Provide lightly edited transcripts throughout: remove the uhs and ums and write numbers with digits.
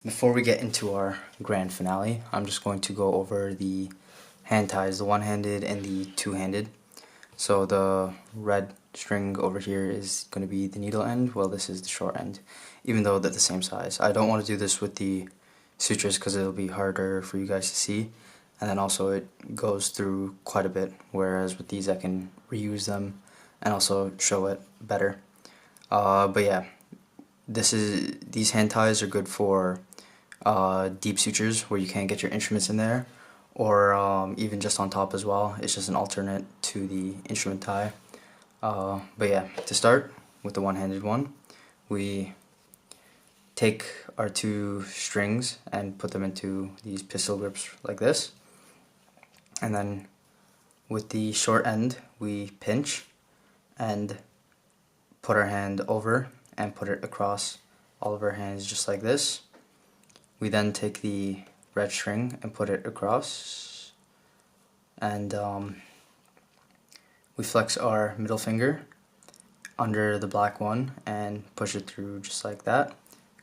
Before we get into our grand finale, I'm just going to go over the hand ties, the one-handed and the two-handed. So the red string over here is going to be the needle end, while this is the short end, even though they're the same size. I don't want to do this with the sutures because it'll be harder for you guys to see, and then also it goes through quite a bit, whereas with these I can reuse them and also show it better. But yeah, these hand ties are good for deep sutures where you can't get your instruments in there, or even just on top as well. It's just an alternate to the instrument tie. But yeah, to start with the one-handed one, we take our two strings and put them into these pistol grips like this, and then with the short end we pinch and put our hand over and put it across all of our hands just like this. We then take the red string and put it across, and we flex our middle finger under the black one and push it through just like that,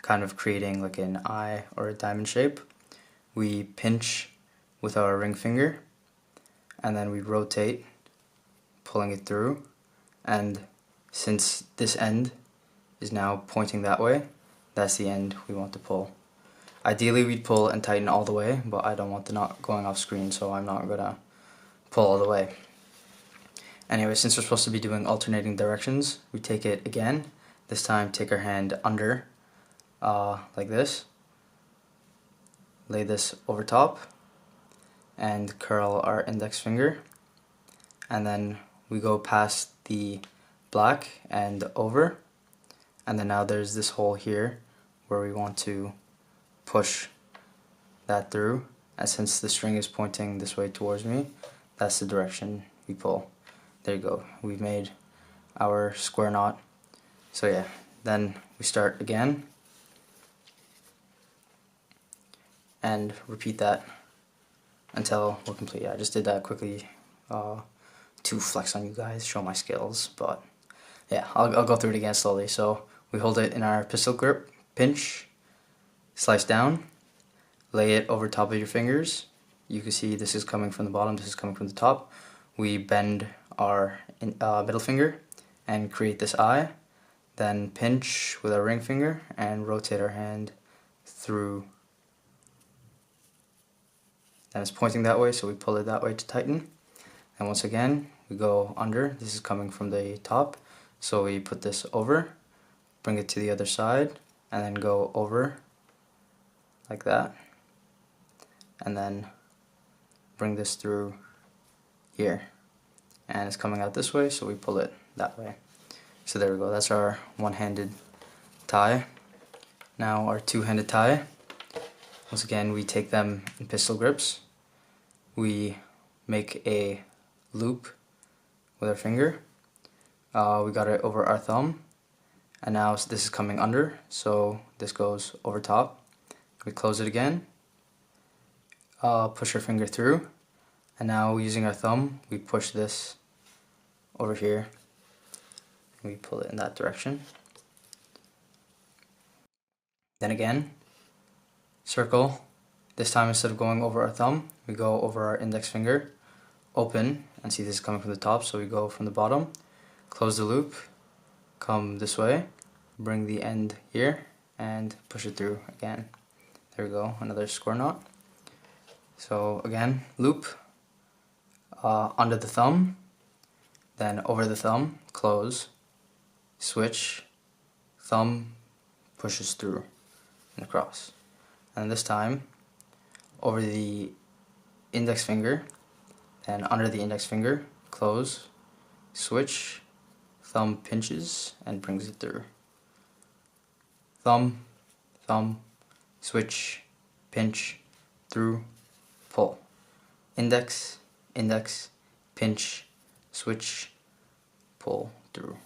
kind of creating like an eye or a diamond shape. We pinch with our ring finger, and then we rotate, pulling it through, and since this end is now pointing that way, that's the end we want to pull. Ideally we'd pull and tighten all the way, but I don't want the knot going off screen, so I'm not gonna pull all the way. Anyway, since we're supposed to be doing alternating directions, we take it again. This time take our hand under, like this, lay this over top, and curl our index finger, and then we go past the black and over, and then now there's this hole here where we want to push that through, and since the string is pointing this way towards me, that's the direction we pull. There you go, we've made our square knot. So yeah, then we start again and repeat that until we're complete. Yeah, I just did that quickly to flex on you guys, show my skills, but yeah, I'll go through it again slowly. So we hold it in our pistol grip, pinch, slice down, lay it over top of your fingers. You can see this is coming from the bottom, this is coming from the top. We bend our middle finger and create this eye, then pinch with our ring finger and rotate our hand through. Then it's pointing that way, so we pull it that way to tighten. And once again, we go under. This is coming from the top, so we put this over, bring it to the other side, and then go over like that, and then bring this through here, and it's coming out this way, so we pull it that way. So there we go, that's our one-handed tie. Now our two-handed tie, once again we take them in pistol grips, we make a loop with our finger, we got it over our thumb, and now this is coming under, so this goes over top. We close it again, push our finger through, and now using our thumb we push this over here and we pull it in that direction. Then again, circle. This time instead of going over our thumb, we go over our index finger, open, and see this is coming from the top, so we go from the bottom, close the loop, come this way, bring the end here, and push it through again. There we go, another square knot. So again, loop, under the thumb, then over the thumb, close, switch, thumb pushes through and across. And this time, over the index finger, then under the index finger, close, switch, thumb pinches and brings it through. Thumb, thumb, switch, pinch, through, pull. Index, index, pinch, switch, pull, through.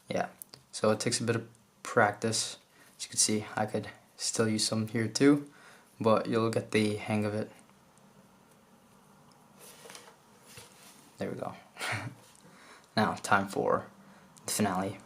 Yeah, so it takes a bit of practice. As you can see, I could still use some here too, but you'll get the hang of it. There we go. Now, time for the finale.